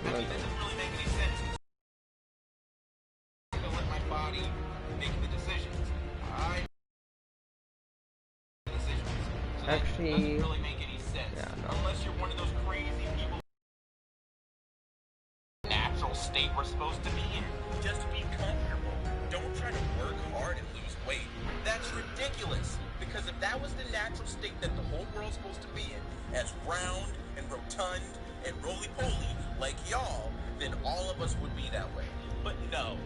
I mean, that doesn't really make any sense. I'm gonna let my body make the decisions. So Actually, that doesn't really make any sense. Yeah, no. Unless you're one of those crazy people. Natural state we're supposed to be in. Just be comfortable. Don't try to work hard and lose weight. That's ridiculous. Because if that was the natural state that the whole world's supposed to be in, as round and rotund and roly-poly like y'all, then all of us would be that way. But no,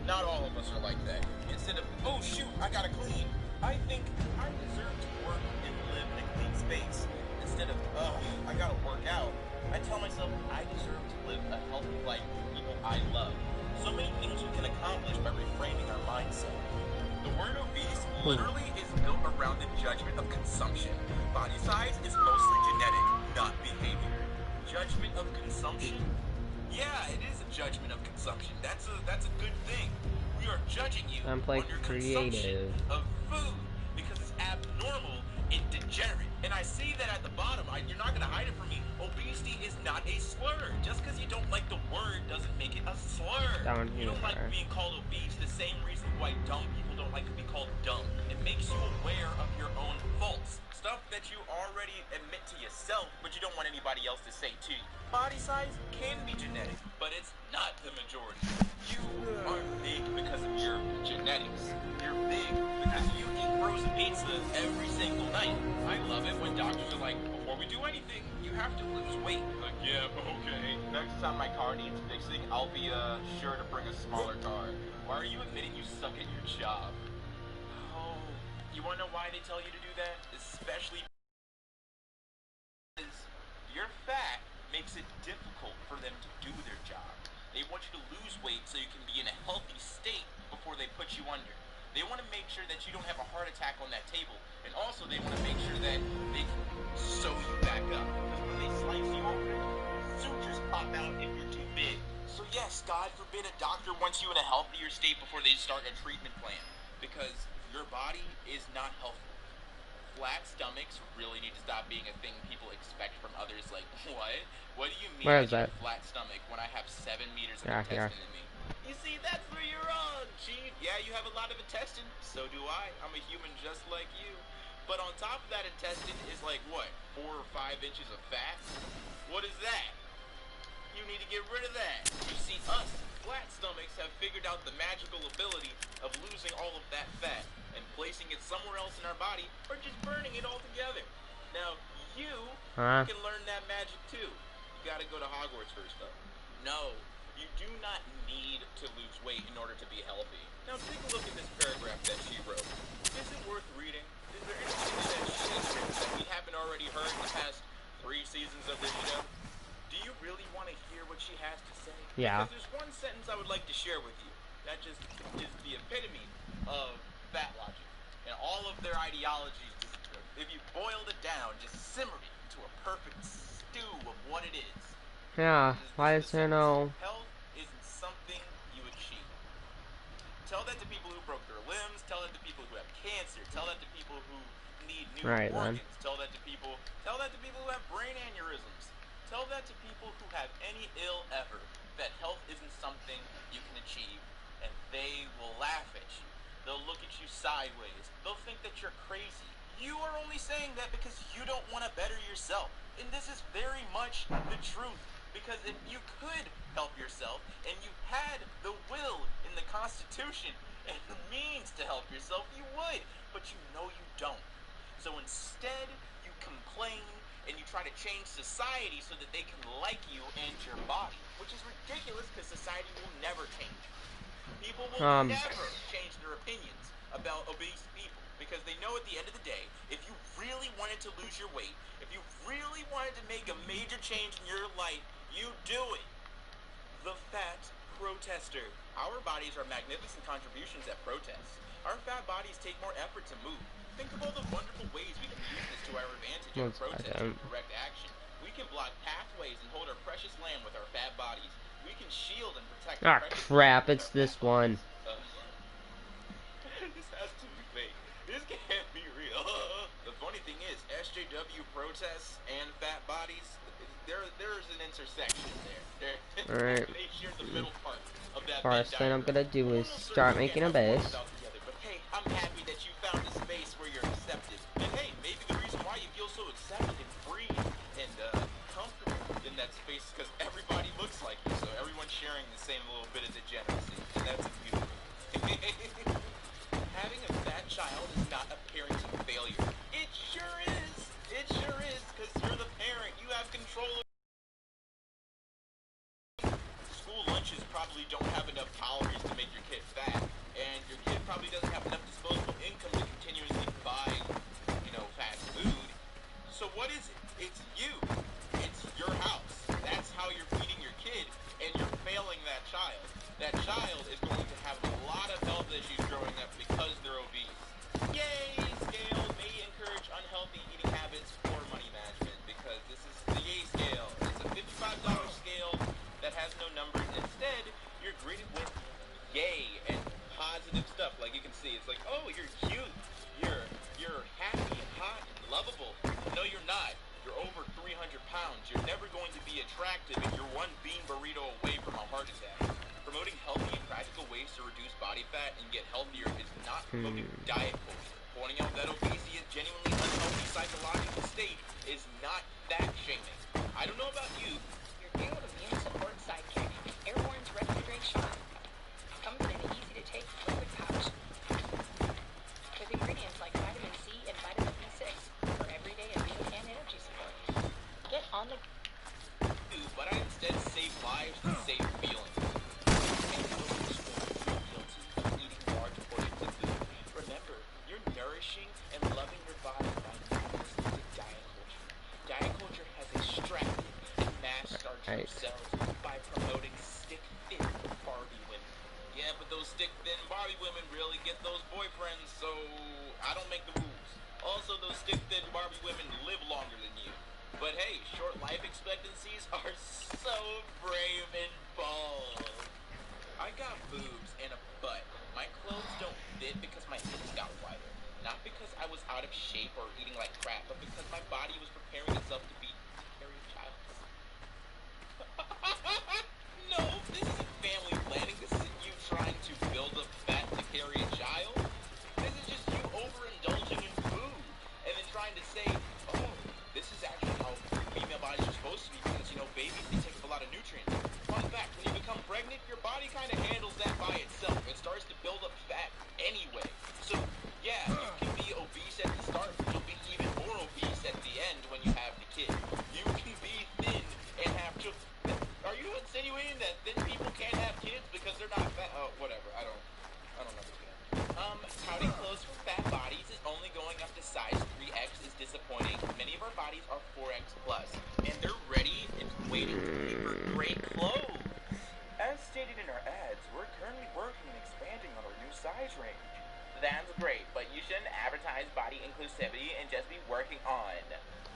not all of us are like that. Instead of, oh shoot, I gotta clean, I think I deserve to work and live in a clean space. Instead of, oh, I gotta work out, I tell myself I deserve to live a healthy life with people I love. So many things we can accomplish by reframing our mindset. The word obese literally is built around the judgment of consumption. Body size is mostly genetic, not behavior. Judgment of consumption? Yeah, it is a judgment of consumption. That's a good thing. We are judging you on your consumption of food because it's abnormal and degenerate. And I see that at the bottom. You're not gonna hide it from me. Obesity is not a slur. Just because you don't like the word doesn't make it a slur. You don't like being called obese the same reason why dumb people don't like to be called dumb. It makes you aware of your own faults. Stuff that you already admit to yourself, but you don't want anybody else to say to you. Body size can be genetic, but it's not the majority. You are big because of your genetics. You're big because you eat frozen pizza every single night. I love it when doctors are like, before we do anything, you have to lose weight. Like, yeah, okay. Next time my car needs fixing, I'll be sure to bring a smaller car. Why are you admitting you suck at your job? Oh, you wanna know why they tell you to do that? Especially because your fat makes it difficult for them to do their job. They want you to lose weight so you can be in a healthy state before they put you under. They want to make sure that you don't have a heart attack on that table, and also they want to make sure that they can sew you back up. Because when they slice you open, sutures pop out if you're too big. So yes, God forbid a doctor wants you in a healthier state before they start a treatment plan, because your body is not healthy. Flat stomachs really need to stop being a thing people expect from others. Like, what? What do you mean Where is that? that? Flat stomach when I have 7 meters of intestine in me? You see, that's where you're wrong, Chief. Yeah, you have a lot of intestine. So do I. I'm a human just like you. But on top of that intestine is like, what, 4 or 5 inches of fat? What is that? You need to get rid of that. You see, us flat stomachs have figured out the magical ability of losing all of that fat and placing it somewhere else in our body, or just burning it all together. Now, you can learn that magic too. You gotta go to Hogwarts first, though. No, you do not need to lose weight in order to be healthy. Now, take a look at this paragraph that she wrote. Is it worth reading? Is there anything that she has written that we haven't already heard in the past 3 seasons of this show? Do you really want to hear what she has to say? Yeah. Because there's one sentence I would like to share with you. That just is the epitome of fat logic. And all of their ideologies, if you boiled it down, just simmered it into a perfect stew of what it is. Yeah, why is there no... Health isn't something you achieve. Tell that to people who broke their limbs, tell that to people who have cancer, tell that to people who need new organs, tell that to people who have brain aneurysms. Tell that to people who have any ill ever, that health isn't something you can achieve, and they will laugh at you. They'll look at you sideways. They'll think that you're crazy. You are only saying that because you don't want to better yourself. And this is very much the truth. Because if you could help yourself, and you had the will in the Constitution and the means to help yourself, you would. But you know you don't. So instead, you complain and you try to change society so that they can like you and your body, which is ridiculous because society will never change. People will never change their opinions about obese people because they know at the end of the day, if you really wanted to lose your weight, if you really wanted to make a major change in your life, you do it. The fat protester. Our bodies are magnificent contributions at protests. Our fat bodies take more effort to move. Think of all the wonderful ways we can use this to our advantage in a protest or direct action. We can block pathways and hold our precious land with our fat bodies. We can shield and protect our precious crap, it's this one. This has to be fake. This can't be real. The funny thing is, SJW protests and fat bodies, there's an intersection there. Alright. They share the middle part of that First thing I'm gonna do is start making a base. But hey, I'm happy that you found a space where you're accepted. And hey, maybe the reason why you feel so accepted and free and comfortable in that space is because everybody looks like you. So everyone's sharing the same little bit of degeneracy. And that's beautiful. Having a fat child is not a parenting failure. It sure is. It sure is, because you're the parent. You have control of school lunches probably don't have enough calories to make your kid fat, and your kid probably doesn't have enough disposable income to continuously buy, fast food. So what is it? It's you. It's your house. That's how you're feeding your kid, and you're failing that child. That child is going to have a lot of health issues growing up because they're obese. Yay! Scale may encourage unhealthy eating habits for money management, because this is the yay scale. It's a $55 scale that has no numbers. Instead, you're greeted with yay and positive stuff. Like you can see, it's like, oh, you're cute, you're happy and hot and lovable. No, you're not. You're over 300 pounds. You're never going to be attractive, and you're one bean burrito away from a heart attack. Promoting healthy and practical ways to reduce body fat and get healthier is not promoting diet culture. Pointing out that obesity is genuinely unhealthy psychological state is not that shaming. I don't know about you. Your new immune support sidekick, Airborne's Ready to Drink Shot. Comes in an easy-to-take liquid pouch with ingredients like vitamin C and vitamin B6 for everyday immune and energy support. Get on the But I instead save lives and save feelings. And no one's going to feel guilty of eating large portions of food. Remember, you're nourishing and loving your body by not listening to diet culture. Diet culture has extracted and mass starched themselves by promoting stick-thin Barbie women. Yeah, but those stick-thin Barbie women really get those boyfriends, so I don't make the rules. Also, those stick-thin Barbie women live longer than you. But hey, short life expectancies are so brave and bold. I got boobs and a butt. My clothes don't fit because my hips got wider. Not because I was out of shape or eating like crap, but because my body was preparing itself to be Harry Childs. No, this isn't family planning. This isn't you trying to build up fat to carry a child. This is just you overindulging in food and then trying to say, oh, this is actually how female bodies are supposed to be, because, babies, they take up a lot of nutrients. Fun fact, when you become pregnant, your body kind of handles that by itself. It starts to build up fat anyway. So, yeah, you can be obese at the start, but you'll be even more obese at the end when you have the kid. You can be thin and have children. Are you insinuating that thin people can't have kids because they're not fat? Oh, whatever. I don't understand. Touting clothes for fat bodies is only going up to size 3X is disappointing. Many of our bodies are 4X plus, and they're ready and waiting for great clothes. As stated in our ads, we're currently working and expanding on our new size range. That's great, but you shouldn't advertise body inclusivity and just be working on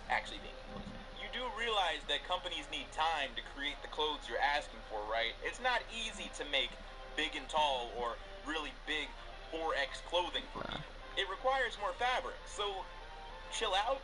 actually being inclusive. You do realize that companies need time to create the clothes you're asking for, right? It's not easy to make big and tall or really big 4X clothing for people. It requires more fabric, so chill out.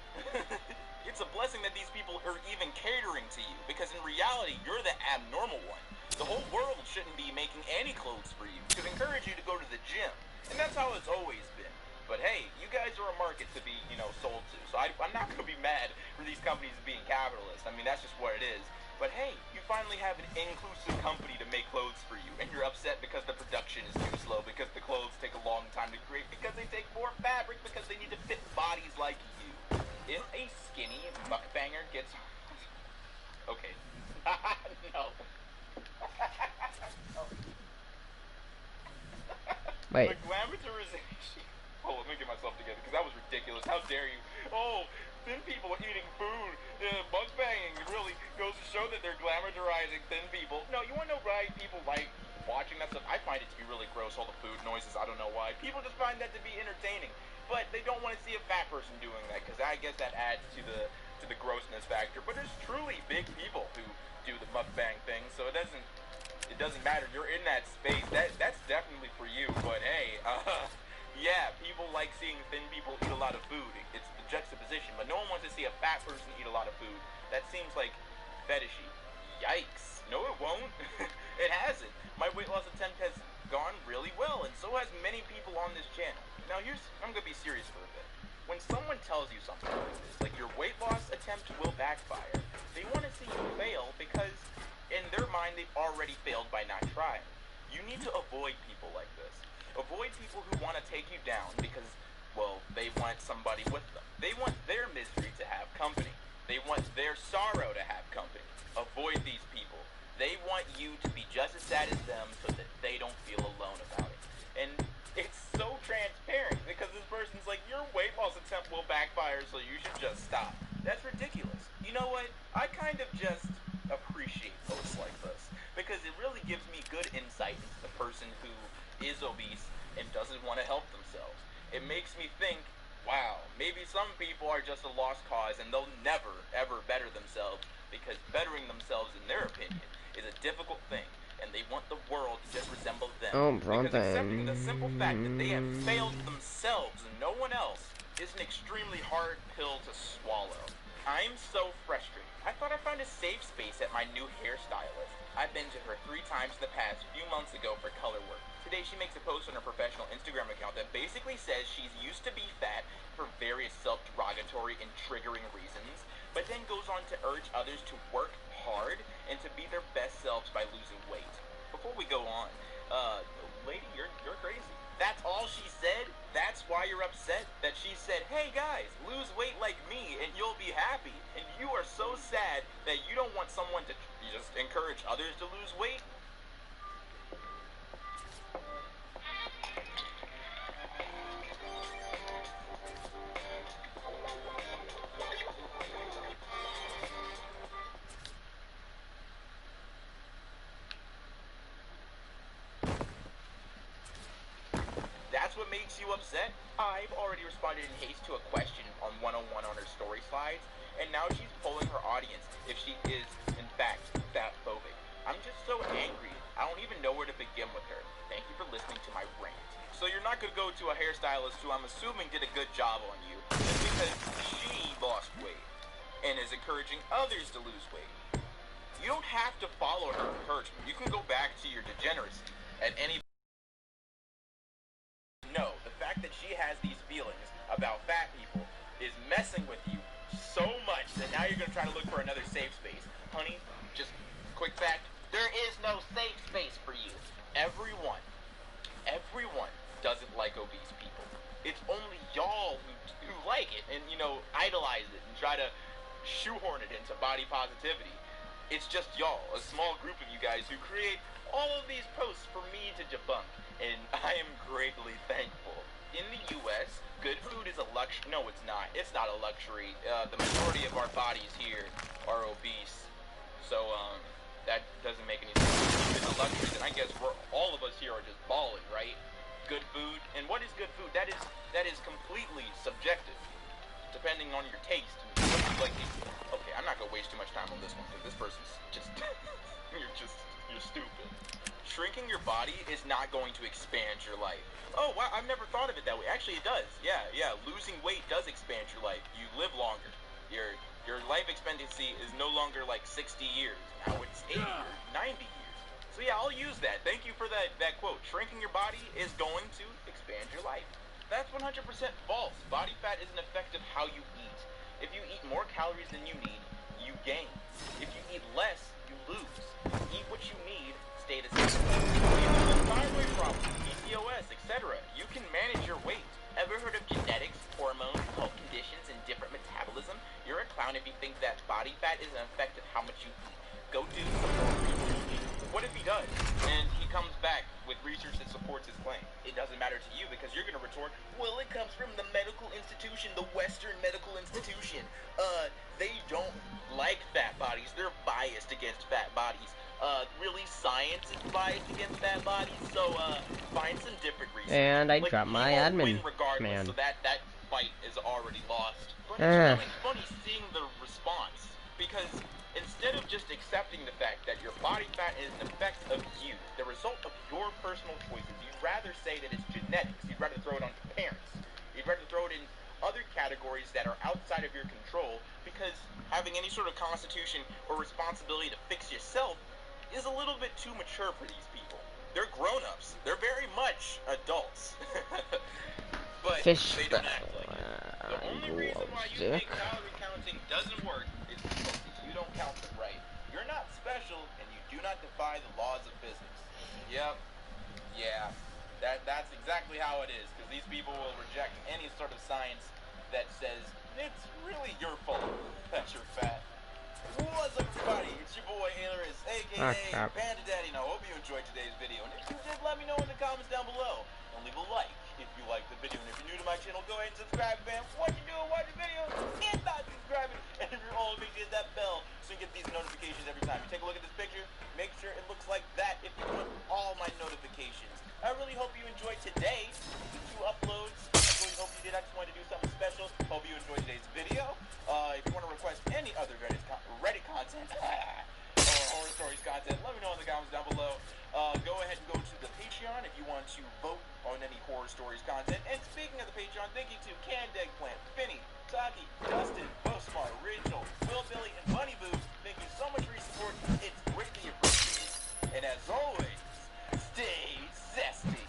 It's a blessing that these people are even catering to you, because in reality, you're the abnormal one. The whole world shouldn't be making any clothes for you to encourage you to go to the gym, and that's how it's always been. But hey, you guys are a market to be, sold to, so I'm not going to be mad for these companies being capitalist. I mean, that's just what it is. But hey, you finally have an inclusive company to make clothes for you, and you're upset because the production is too slow, because the clothes take a long time to create, because they take more fabric, because they need to fit bodies like you. If a skinny mukbanger gets... Okay. No. Wait. The glamourization... Oh, let me get myself together, because that was ridiculous. How dare you? Oh, thin people eating food. Mukbanging really goes to show that they're glamourizing thin people. No, you want to know why people like watching that stuff? I find it to be really gross, all the food noises. I don't know why. People just find that to be entertaining. But they don't want to see a fat person doing that, because I guess that adds to the grossness factor. But there's truly big people who do the mukbang thing, so it doesn't matter. You're in that space. That's definitely for you. But hey, yeah, people like seeing thin people eat a lot of food. It's the juxtaposition. But no one wants to see a fat person eat a lot of food. That seems like fetishy. Yikes. No, it won't. It hasn't. My weight loss attempt has gone really well, and so has many people on this channel. Now I'm gonna be serious for a bit. When someone tells you something like this, like your weight loss attempt will backfire, they want to see you fail because in their mind they've already failed by not trying. You need to avoid people like this. Avoid people who want to take you down because, well, they want somebody with them. They want their misery to have company. They want their sorrow to have company. Avoid these people. They want you to be just as sad as them so that they don't feel alone about it. And it's so transparent because this person's like, your weight loss attempt will backfire, so you should just stop. That's ridiculous. You know what? I kind of just appreciate posts like this because it really gives me good insight into the person who is obese and doesn't want to help themselves. It makes me think, wow, maybe some people are just a lost cause and they'll never, ever better themselves because bettering themselves, in their opinion, is a difficult thing, and they want the world to just resemble them. Because accepting the simple fact that they have failed themselves and no one else is an extremely hard pill to swallow. I'm so frustrated. I thought I found a safe space at my new hairstylist. I've been to her 3 times in the past few months ago for color work. Today she makes a post on her professional Instagram account that basically says she's used to be fat for various self-derogatory and triggering reasons, but then goes on to urge others to work hard and to be their best selves by losing weight. Before we go on, lady, you're crazy. That's all she said? That's why you're upset? That she said, hey guys, lose weight like me and you'll be happy. And you are so sad that you don't want someone to just encourage others to lose weight? That's what makes you upset? I've already responded in haste to a question on 101 on her story slides, and now she's polling her audience if she is, in fact, fat-phobic. I'm just so angry, I don't even know where to begin with her. Thank you for listening to my rant. So you're not going to go to a hairstylist who I'm assuming did a good job on you, just because she lost weight, and is encouraging others to lose weight. You don't have to follow her encouragement. You can go back to your degeneracy at any. No, the fact that she has these feelings about fat people is messing with you so much that now you're going to try to look for another safe space. Honey, just quick fact, there is no safe space for you. Everyone doesn't like obese people. It's only y'all who like it and, idolize it and try to shoehorn it into body positivity. It's just y'all, a small group of you guys who create all of these posts for me to debunk, and I am greatly thankful. In the U.S., good food is a luxury. No, it's not. It's not a luxury. The majority of our bodies here are obese, so that doesn't make any sense. If it's a luxury, then I guess all of us here are just balling, right? Good food, and what is good food? That is completely subjective, depending on your taste and what you like to eat. Okay, I'm not gonna waste too much time on this one because this person's just you're stupid. Shrinking your body is not going to expand your life. Oh wow, I've never thought of it that way. Actually, it does. Yeah. Losing weight does expand your life. You live longer. Your life expectancy is no longer like 60 years. Now it's 80 or 90 years. So yeah, I'll use that. Thank you for that quote. Shrinking your body is going to expand your life. That's 100% false. Body fat is an effect of how you eat. If you eat more calories than you need, you gain. If you eat less, you lose. Eat what you need, stay the same. Even with thyroid problems, PCOS, etc., you can manage your weight. Ever heard of genetics, hormones, health conditions, and different metabolism? You're a clown if you think that body fat is an effect of how much you eat. Go do some more research. What if he does, and he comes back with research that supports his claim? It doesn't matter to you because you're going to retort, well, it comes from the medical institution, the Western medical institution. They don't like fat bodies. They're biased against fat bodies. Really, science is biased against fat bodies, so, find some different research. And I dropped my admin Regardless, man. so that fight is already lost. But it's really funny seeing the response, because instead of just accepting the fact that your body fat is an effect of you, the result of your personal choices, you'd rather say that it's genetics. You'd rather throw it on your parents. You'd rather throw it in other categories that are outside of your control, because having any sort of constitution or responsibility to fix yourself is a little bit too mature for these people. They're grown-ups. They're very much adults. But Fish they don't act like it. The only reason why you dick. think calorie counting doesn't work is because you don't count them right. You're not special, and you do not defy the laws of physics. Yep. Yeah. That's exactly how it is, because these people will reject any sort of science that says it's really your fault that you're fat. What's up, everybody? It's your boy Ailerus, aka Panda Daddy. Now, I hope you enjoyed today's video, and if you did, let me know in the comments down below, and leave a like if you liked the video. And if you're new to my channel, go ahead and subscribe, fam. What you doing? Watch the video and not subscribing. And if you're old, make sure you hit that bell so you get these notifications every time. You take a look at this picture, make sure it looks like that if you want all my notifications. I really hope you enjoyed today. 2 uploads. I really hope you did. I just wanted to do something special. Hope you enjoyed today's video. If you want to request any other Reddit content or horror stories content, let me know in the comments down below. Go ahead and go to the Patreon if you want to vote on any horror stories content. And speaking of the Patreon, thank you to Canned Eggplant, Finny, Taki, Dustin, Bosmar, Rachel, Will Billy, and Bunny Boo. Thank you so much for your support. It's greatly appreciated. And as always, stay zesty.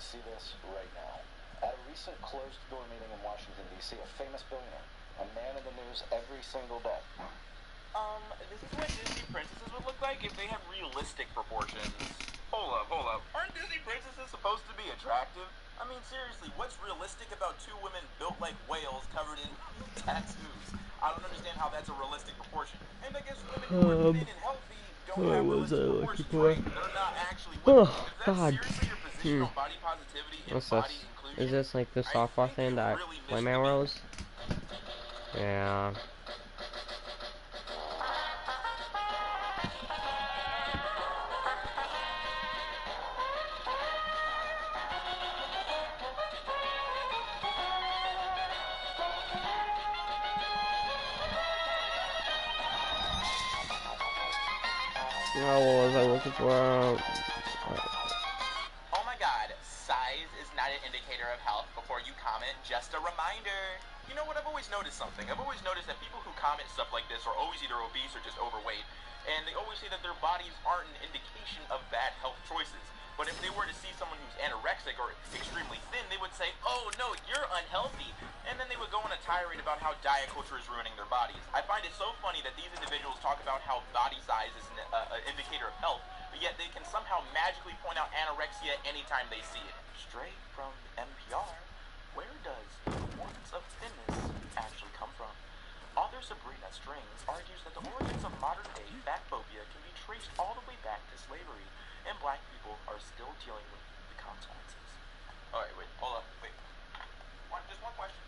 See this right now. At a recent closed-door meeting in Washington, D.C., a famous billionaire, a man in the news every single day. This is what Disney princesses would look like if they had realistic proportions. Hold up. Aren't Disney princesses supposed to be attractive? I mean, seriously, what's realistic about 2 women built like whales covered in tattoos? I don't understand how that's a realistic proportion. And I guess women who are thin and healthy don't have realistic proportions, right? They're not actually women. Oh, Is that God. seriously your position on body positivity and What's body this? inclusion? Is this like the softball thing that really Flame missed the Arrows? Yeah. Oh, what was I looking for? Oh my god, size is not an indicator of health. Before you comment, just a reminder. You know what, I've always noticed something. I've always noticed that people who comment stuff like this are always either obese or just overweight. And they always say that their bodies aren't an indication of bad health choices. But if they were to see someone who's anorexic or extremely thin, they would say, oh no, you're unhealthy. And then they would go on a tirade about how diet culture is ruining their bodies. I find it so funny that these individuals talk about how body size is an indicator of health, but yet they can somehow magically point out anorexia anytime they see it. Straight from NPR, where does the importance of thinness actually come from? Author Sabrina Strings argues that the origins of modern-day fat phobia can be traced all the way back to slavery, and black people are still dealing with the consequences. Alright, wait, hold up, wait. Just one question.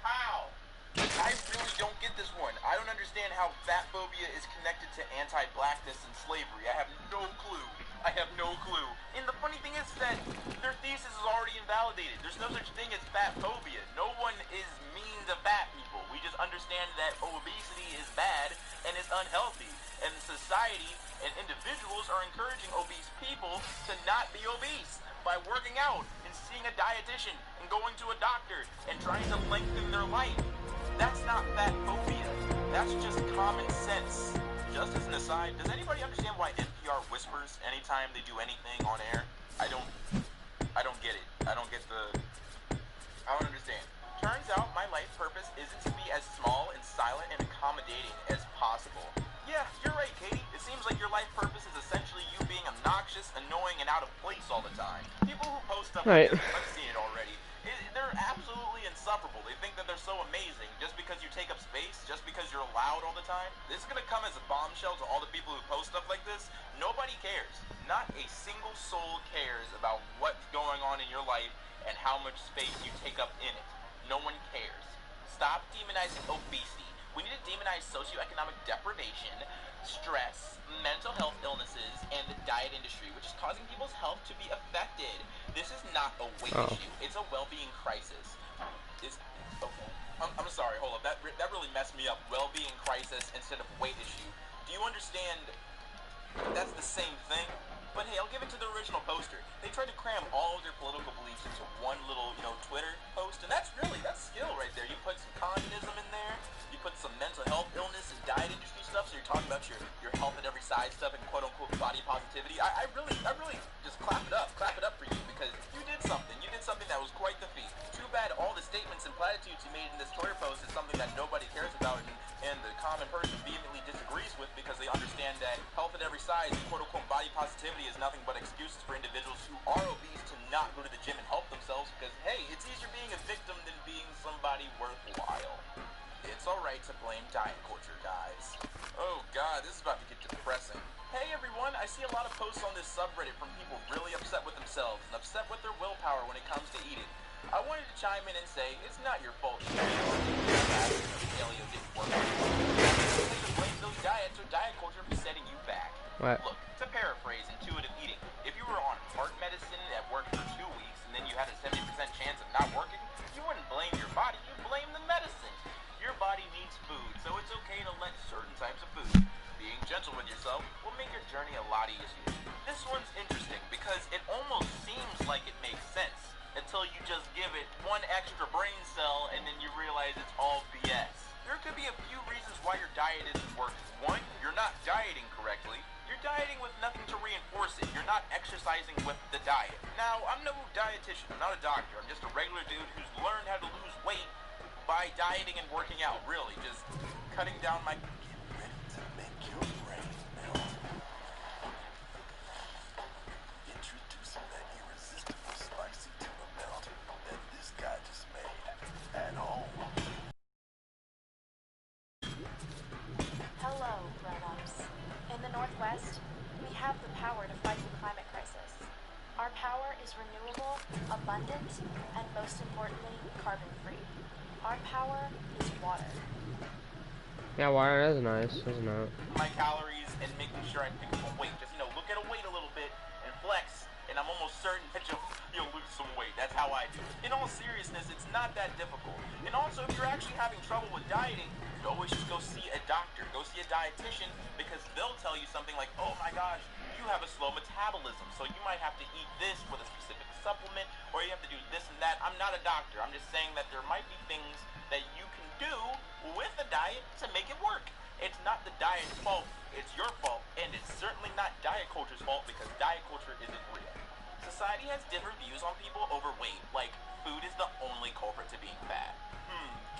How? I really don't get this one. I don't understand how fat phobia is connected to anti-blackness and slavery. I have no clue. And the funny thing is that their thesis is already invalidated. There's no such thing as fat phobia. No one is mean to fat people. We just understand that obesity is bad and it's unhealthy. And society and individuals are encouraging obese people to not be obese by working out and seeing a dietitian and going to a doctor and trying to lengthen their life. That's not fat phobia. That's just common sense. Just as an aside, does anybody understand why NPR whispers anytime they do anything on air? I don't get it. I don't understand. Turns out my life purpose isn't to be as small and silent and accommodating as possible. Yeah, you're right, Katie. It seems like your life purpose is essentially you being obnoxious, annoying, and out of place all the time. People who post stuff like this, I've seen it already, they're absolutely insufferable. They think that they're so amazing just because you take up space, just because you're loud all the time. This is going to come as a bombshell to all the people who post stuff like this. Nobody cares. Not a single soul cares about what's going on in your life and how much space you take up in it. No one cares. Stop demonizing obesity. We need to demonize socioeconomic deprivation, stress, mental health illnesses, and the diet industry, which is causing people's health to be affected. This is not a weight issue. It's a well-being crisis. Okay. I'm sorry, hold up. That really messed me up. Well-being crisis instead of weight issue. Do you understand that's the same thing? But hey, I'll give it to the original poster. They tried to cram all of their political beliefs into one little, Twitter post, and that's skill right there. You put some communism in there, you put some mental health illness and diet industry stuff, so you're talking about your health at every size stuff and quote-unquote body positivity. I really just clap it up for you, because you did something. You did something that was quite the feat. Too bad all the statements and platitudes you made in this Twitter post is something that nobody cares about and the common person vehemently disagrees with, because they understand that health at every size and quote-unquote body positivity is nothing but excuses for individuals who are obese to not go to the gym and help themselves, because hey, it's easier being a victim than being somebody worthwhile. It's alright to blame diet culture, guys. Oh god, this is about to get depressing. Hey everyone, I see a lot of posts on this subreddit from people really upset with themselves and upset with their willpower when it comes to eating. I wanted to chime in and say, it's not your fault you paleo didn't work. You blame those diets or diet culture for setting you back. What? Look, to paraphrase intuitive eating, if you were on heart medicine that worked for 2 weeks and then you had a 70% chance of not working, you wouldn't blame your body, you blame the medicine. Your body needs food, so it's okay to let certain types of food. Being gentle with yourself will make your journey a lot easier. This one's interesting because it almost seems like it makes sense until you just give it one extra brain cell and then you realize it's all BS. There could be a few reasons why your diet isn't working. One, you're not dieting correctly. You're dieting with nothing to reinforce it. You're not exercising with the diet. Now, I'm no dietitian. I'm not a doctor. I'm just a regular dude who's learned how to lose weight by dieting and working out. Really, just cutting down my... Get ready to make your brain melt. Introducing that irresistible spicy tuna melt that this guy just made at home. Hello, grown-ups. In the Northwest, we have the power to fight the climate crisis. Our power is renewable, abundant, and most importantly, carbon-free. Our power is water. Yeah, water is nice, isn't it? My calories and making sure I pick up a weight. Just, look at a weight a little bit and flex, and I'm almost certain that you'll lose some weight. That's how I do it. In all seriousness, it's not that difficult. And also, if you're actually having trouble with dieting, you can always just go see a doctor. Go see a dietitian, because they'll tell you something like, oh my gosh, you have a slow metabolism, so you might have to eat this with a specific supplement, or you have to do this and that. I'm not a doctor. I'm just saying that there might be things that you can do with a diet to make it work. It's not the diet's fault, it's your fault, and it's certainly not diet culture's fault, because diet culture isn't real. Society has different views on people overweight, like food is the only culprit to being fat.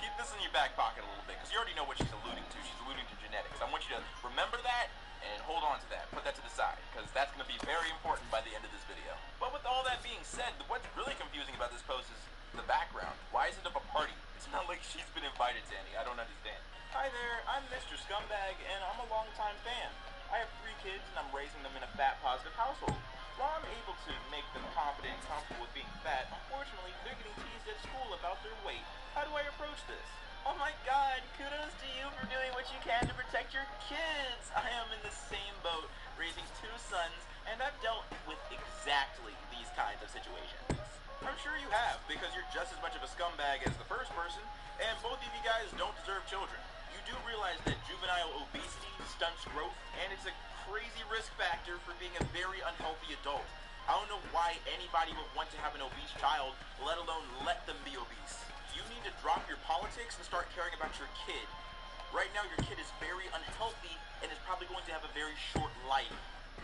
Keep this in your back pocket a little bit, because you already know what she's alluding to. She's alluding to genetics. I want you to remember that and hold on to that. Put that to the side, because that's going to be very important by the end of this video. But with all that being said, what's really confusing about this post is the background. Why is it of a party? It's not like she's been invited to any. I don't understand. Hi there, I'm Mr. Scumbag, and I'm a longtime fan. I have 3 kids, and I'm raising them in a fat-positive household. While I'm able to make them confident and comfortable with being fat, unfortunately, they're getting teased at school about their weight. How do I approach this? Oh my god, kudos to you for doing what you can to protect your kids! I am in the same boat, raising 2 sons, and I've dealt with exactly these kinds of situations. I'm sure you have, because you're just as much of a scumbag as the first person, and both of you guys don't deserve children. You do realize that juvenile obesity stunts growth, and it's a crazy risk factor for being a very unhealthy adult. I don't know why anybody would want to have an obese child, let alone let them be obese. You need to drop your politics and start caring about your kid. Right now, your kid is very unhealthy and is probably going to have a very short life.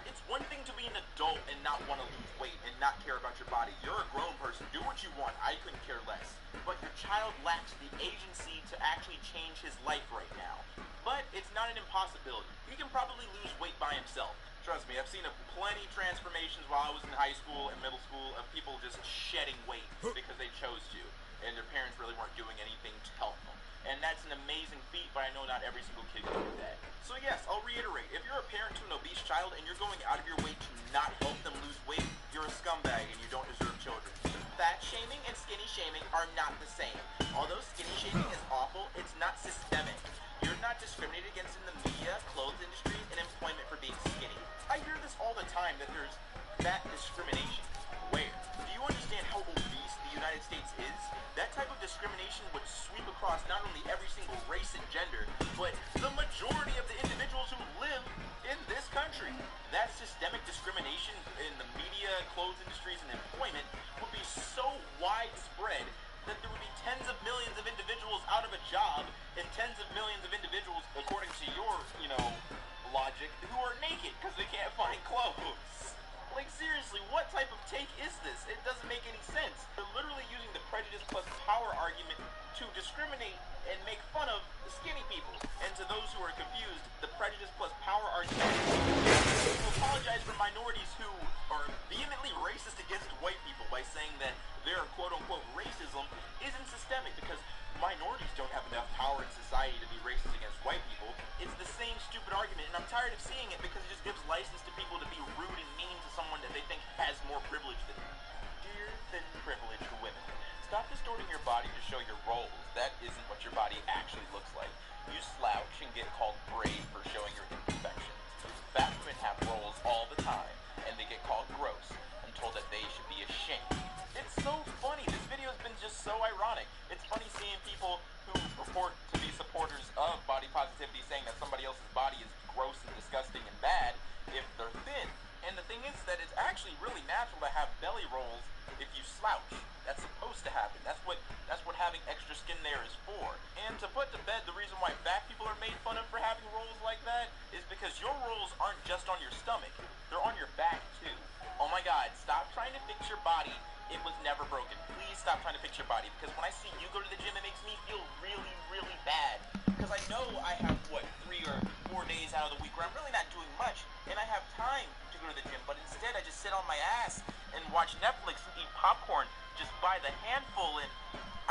It's one thing to be an adult and not want to lose weight and not care about your body. You're a grown person. Do what you want. I couldn't care less. But your child lacks the agency to actually change his life right now. But it's not an impossibility. He can probably lose weight by himself. Trust me, I've seen plenty transformations while I was in high school and middle school of people just shedding weight because they chose to, and their parents really weren't doing anything to help them. And that's an amazing feat, but I know not every single kid can do that. So yes, I'll reiterate, if you're a parent to an obese child and you're going out of your way to not help them lose weight, you're a scumbag and you don't deserve children. Fat shaming and skinny shaming are not the same. Although skinny shaming is awful, it's not systemic. You're not discriminated against in the media, clothes industries, and employment for being skinny. I hear this all the time, that there's fat discrimination. Where? Do you understand how obese the United States is? That type of discrimination would sweep across not only every single race and gender, but the majority of the individuals who live in this country. That systemic discrimination in the media, clothes industries, and employment would be so widespread that there would be tens of millions of individuals out of a job and tens of millions of individuals, according to your, logic, who are naked because they can't find clothes. Like, seriously, what type of take is this? It doesn't make any sense. They're literally using the prejudice plus power argument to discriminate and make fun of the skinny people. And to those who are confused, the prejudice plus power argument is to apologize for minorities who are vehemently racist against white people by saying that their quote-unquote racism isn't systemic because minorities don't have enough power in society to be racist against white people. It's the same stupid argument, and I'm tired of seeing it because it just gives license to people to be rude and mean to someone that they think has more privilege than them. Dear thin privileged women, stop distorting your body to show your roles. That isn't what your body actually looks like. You slouch and get called brave for showing your imperfections. Fat women have roles all the time, and they get called gross and told that they should be ashamed. It's so funny. This video has been just so ironic. It's funny seeing people who purport to be supporters of body positivity saying that somebody else's body is gross and disgusting and bad if they're thin. And the thing is that it's actually really natural to have belly rolls if you slouch. That's supposed to happen. That's what having extra skin there is for. And to put to bed the reason why fat people are made fun of for having rolls like that is because your rolls aren't just on your stomach. They're on your back too. Oh my God, stop trying to fix your body. It was never broken. Please stop trying to fix your body, because when I see you go to the gym, it makes me feel really, really bad. Because I know I have, 3 or 4 days out of the week where I'm really not doing much, and I have time to go to the gym, but instead I just sit on my ass and watch Netflix and eat popcorn just by the handful, and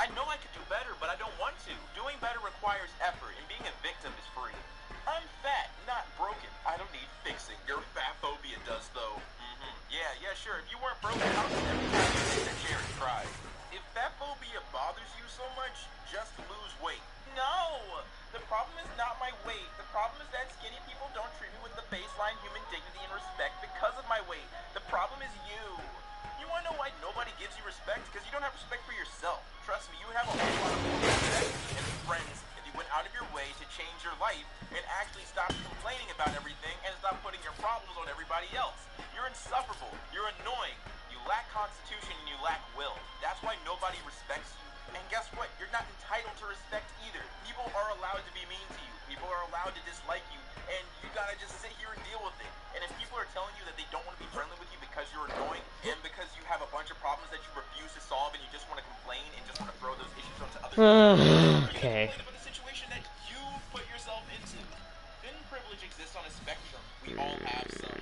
I know I could do better, but I don't want to. Doing better requires effort, and being a victim is free. I'm fat, not broken. I don't need fixing. Your fat phobia does, though. Yeah, sure. If you weren't broken, how could every time you sit in a chair and cry? If fat phobia bothers you so much, just lose weight. No! The problem is not my weight. The problem is that skinny people don't treat me with the baseline human dignity and respect because of my weight. The problem is you. You want to know why nobody gives you respect? Because you don't have respect for yourself. Trust me, you would have a whole lot of respect and friends if you went out of your way to change your life and actually stop complaining about everything and stop putting your problems on everybody else. You're insufferable. You're annoying. You lack constitution and you lack will. That's why nobody respects you. And guess what? You're not entitled to respect either. People are allowed to be mean to you. People are allowed to dislike you. And you gotta just sit here and deal with it. And if people are telling you that they don't want to be friendly with you because you're annoying and because you have a bunch of problems that you refuse to solve and you just want to complain and just want to throw those issues onto other people, Okay. complain about the situation that you put yourself into. Thin privilege exists on a spectrum. We all have some.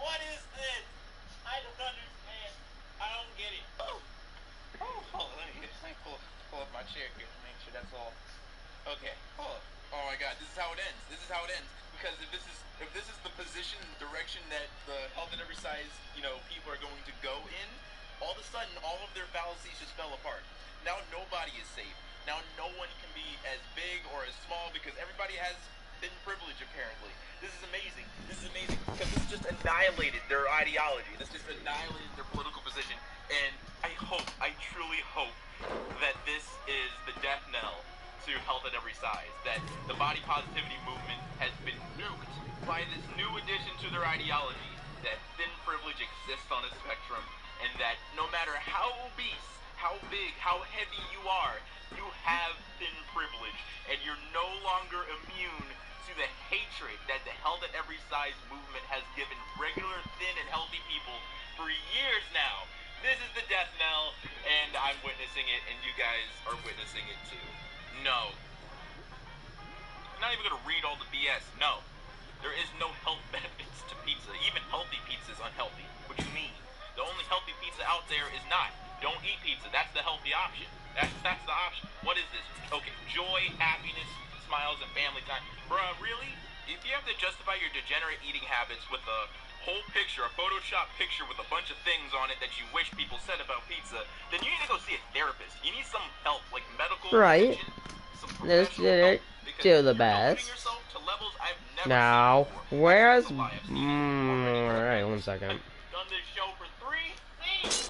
What is this? I don't understand. I don't get it. Hold on, let me pull up my chair here to make sure that's all. Okay, hold on. Oh my God, this is how it ends. This is how it ends. Because if this is the position and direction that the health at every size, people are going to go in, all of a sudden all of their fallacies just fell apart. Now nobody is safe. Now no one can be as big or as small because everybody has thin privilege apparently. This is amazing. This is amazing because this just annihilated their ideology. This just annihilated their political position. And I truly hope that this is the death knell to health at every size. That the body positivity movement has been nuked by this new addition to their ideology. That thin privilege exists on a spectrum, and that no matter how obese, how big, how heavy you are, you have thin privilege, and you're no longer immune to the hatred that the health at every size movement has given regular thin and healthy people for years now. This is the death knell, and I'm witnessing it, and you guys are witnessing it too. No. I'm not even gonna read all the BS. No. There is no health benefits to pizza. Even healthy pizza is unhealthy. What do you mean? The only healthy pizza out there is not. Don't eat pizza. That's the healthy option. That's the option. What is this? Okay, joy, happiness, smiles, and family time. Bruh, really? If you have to justify your degenerate eating habits with a whole picture, a Photoshop picture with a bunch of things on it that you wish people said about pizza, then you need to go see a therapist. You need some help, like medical Right. attention, some This professional did it help, because to the you're deluding best. yourself to levels I've never Now, seen before. where's... That's a lie I've seen Alright, 1 second. I've done this show for 3 seasons.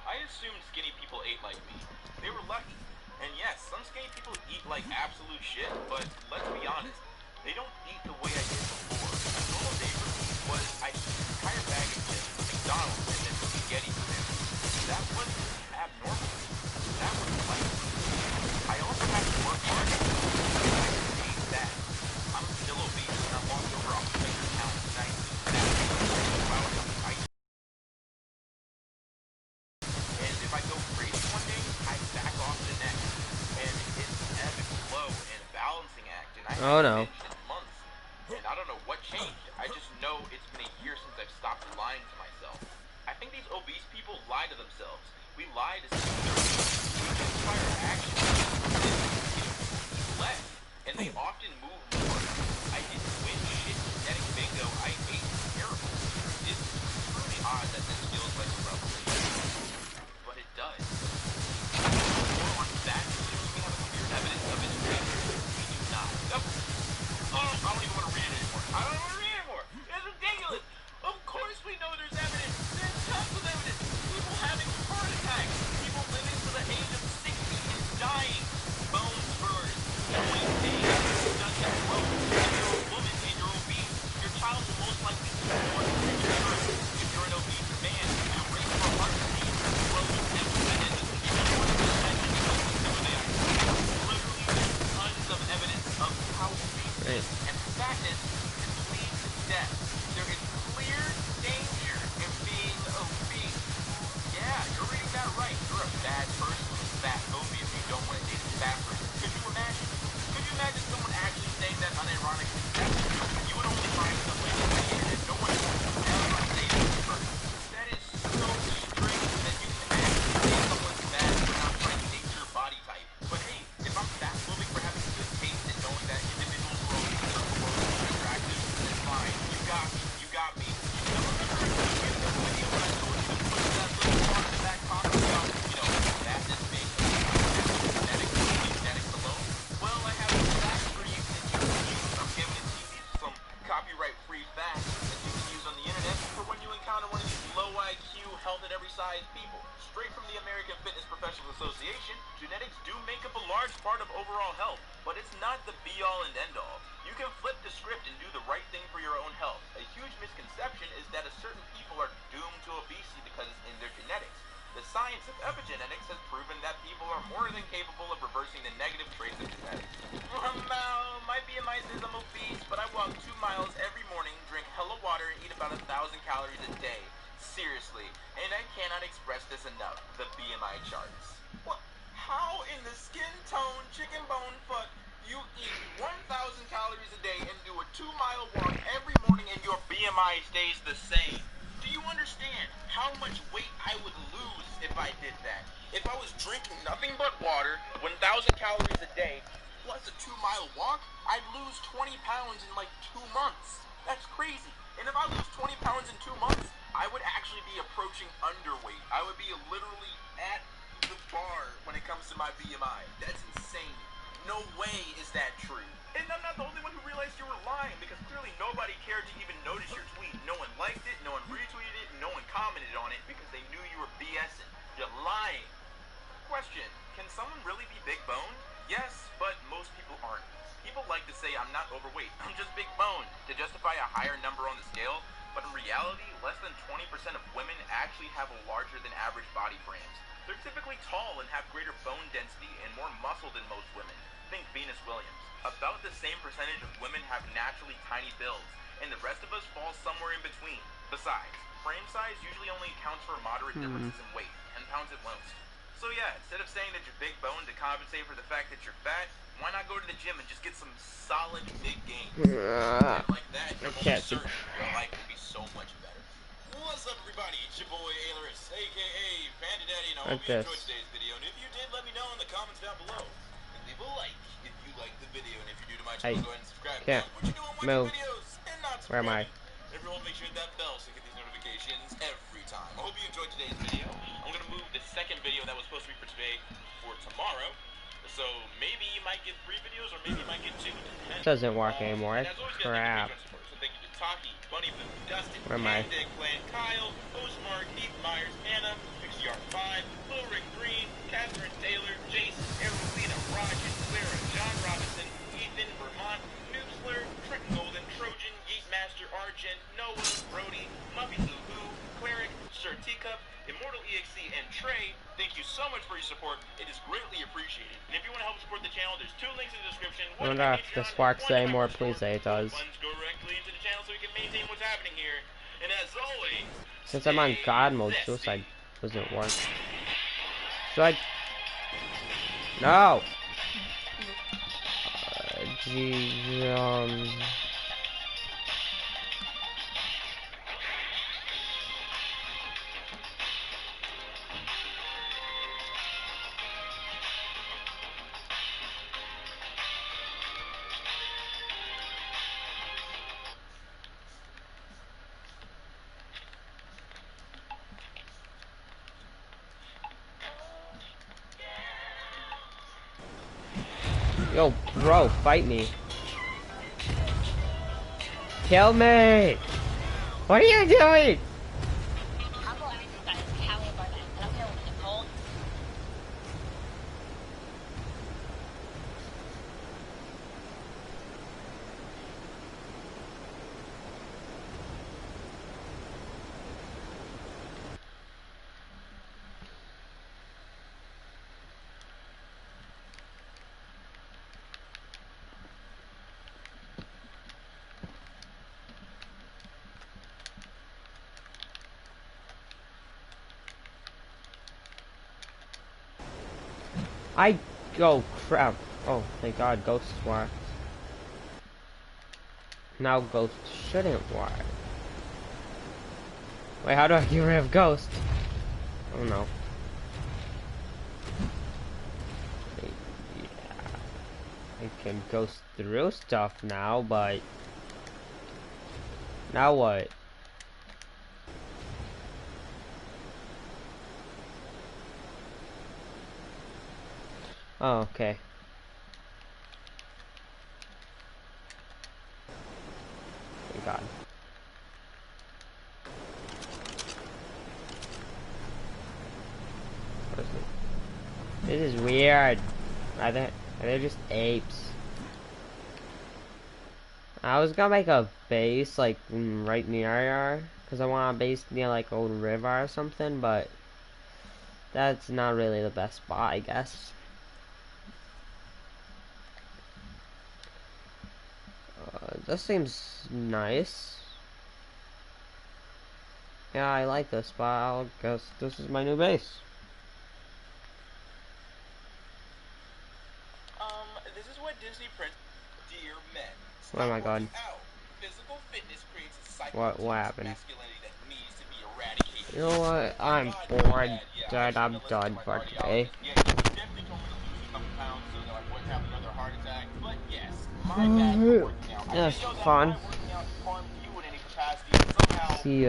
I assumed skinny people ate like me. They were lucky. And yes, some skinny people eat like absolute shit, but let's be honest, they don't eat the way I did before. A normal day for me was I eat an entire bag of chips, McDonald's, and then spaghetti for dinner. That wasn't abnormal. That was life. I also have to work hard to gain fat. I'm still obese and I've lost over 100 pounds and I eat fat. And if I go crazy one day, I back off the next. And it's an ebb and flow and a balancing act. And I haven't binged in months. And I don't know what changed. I just know it's been a year since I've stopped lying to myself. I think these obese people lie to themselves. We lie to see their we inspire action. Less. And they often move more. I didn't win shit genetic bingo. I ate terrible. It's truly odd that this feels like a revelation. But it does. More on that, we have clear evidence of its nature. We do not. I don't even want to read it anymore. I don't want to read it anymore. It's ridiculous. Of course we know there's evidence. There's tons of evidence. People having heart attacks. People living to the age of 60 and dying. Bone spurs. Weight gain. Doesn't grow. If you're a woman and you're obese, your child will most likely be born premature. If you're an obese man, your rate for heart disease grows 10%. Literally, tons of evidence of how obesity and fatness can lead to death. There is clear danger in being obese. Yeah, you're reading that right. You're a bad person with fat phobia if you don't want to date a fat person. Could you imagine? Could you imagine someone actually saying that unironically? You would only find somebody on the internet. No one would ever say this in person. That is so strange that you can actually say someone's bad for not trying to date your body type. But hey, if I'm fat phobic for having good taste and knowing that individuals who are obese are more attractive, then fine. You got me. You got me. Now remember the video when I told you to put that little part in the back pocket about, fatness being genetics alone? Well, I have some facts for you that you can use. I'm giving it to you. These are some copyright-free facts that you can use on the internet for when you encounter one of these low IQ, health at every size people. Straight from the American Fitness Professionals Association, genetics do make up a large part of overall health, but it's not the be-all and end-all. You can flip the script and do the right thing for your own health. A huge misconception is that certain people are doomed to obesity because it's in their genetics. The science of epigenetics has proven that people are more than capable of reversing the negative traits of genetics. My BMI says I'm obese, but I walk 2 miles every morning, drink hella water, and eat about 1,000 calories a day. Seriously, and I cannot express this enough, the BMI charts. What? How in the skin tone chicken bone fuck you eat 1,000 calories a day and do a 2-mile walk every morning and your BMI stays the same? Do you understand how much weight I would lose if I did that? If I was drinking nothing but water, 1,000 calories a day, plus a 2-mile walk, I'd lose 20 pounds in like 2 months. That's crazy. And if I lose 20 pounds in 2 months, I would actually be approaching underweight. I would be literally at the bar when it comes to my BMI. That's insane. No way is that true. And I'm not the only one who realized you were lying, because clearly nobody cared to even notice your tweet. No one liked it, no one retweeted it, no one commented on it because they knew you were BSing. You're lying. Question, can someone really be big boned? Yes, but most people aren't. People like to say I'm not overweight, I'm just big boned, to justify a higher number on the scale, but in reality, less than 20% of women actually have a larger than average body frames. They're typically tall and have greater bone density and more muscle than most women. Think Venus Williams. About the same percentage of women have naturally tiny builds, and the rest of us fall somewhere in between. Besides, frame size usually only accounts for moderate differences in weight, 10 pounds at most. So yeah, instead of saying that you're big boned to compensate for the fact that you're fat, why not go to the gym and just get some solid big gains? And like that, you're almost certain your life will be so much better. What's up, everybody? It's your boy Ailerus, aka Panda Daddy, and I hope you enjoyed today's video. And if you did, let me know in the comments down below. And leave a like if you liked the video. And if you're new to my channel, go ahead and subscribe. Now, what you doing watching videos and not subscribing? Everyone make sure to hit that bell so you get these notifications every time. I hope you enjoyed today's video. I'm going to move the second video that was supposed to be for today for tomorrow. So maybe you might get 3 videos or maybe you might get 2. Doesn't work anymore. And as always, guys, Crap. thank you for your support. So thank you to Taki, Bunny Boo, Dustin, Where am I? Dig Plant, Kyle, Osmar, Keith Myers, Hannah, XR5, Blue Rick Green, Catherine Taylor, Jason, Aerolina, Roger, Clara, John Robinson, Ethan, Vermont, Noobsler, Trick Golden, Trojan, Yeet Master, Argent, Noah, Brody, Muffy Loo Hoo, Cleric, Sir Teacup, Immortal EXC, and Trey. Thank you so much for your support. It is greatly appreciated. And if you want to help support the channel, there's 2 links in the description. I wonder if this works anymore. Please say it does. Funds go directly into the channel so we can maintain what's happening here. And as always, Since I'm on God mode, suicide doesn't work. Should I? No. Geez, Yo, bro, fight me. Kill me! What are you doing? Oh crap. Oh, thank God, ghosts worked. Now ghosts shouldn't work. Wait, how do I get rid of ghosts? Oh no. Yeah. I can ghost through stuff now, but now what? Oh, okay. Thank God. What is it? This is weird. Are they just apes? I was gonna make a base like right near here, cause I want a base near like old river or something, but that's not really the best spot, I guess. This seems nice. Yeah, I like this spot. I'll guess this is my new base. This is what Disney Prince, dear men. Oh my God. Physical fitness creates a What happened? masculinity that needs to be eradicated. You know what? I'm bored. Dad, I'm done for today. Yeah, he definitely told me to lose a couple pounds so that I wouldn't have another heart attack. But yes, my bad for working out. I That's didn't know that fun. my working out harmed you in any capacity, and somehow See ya.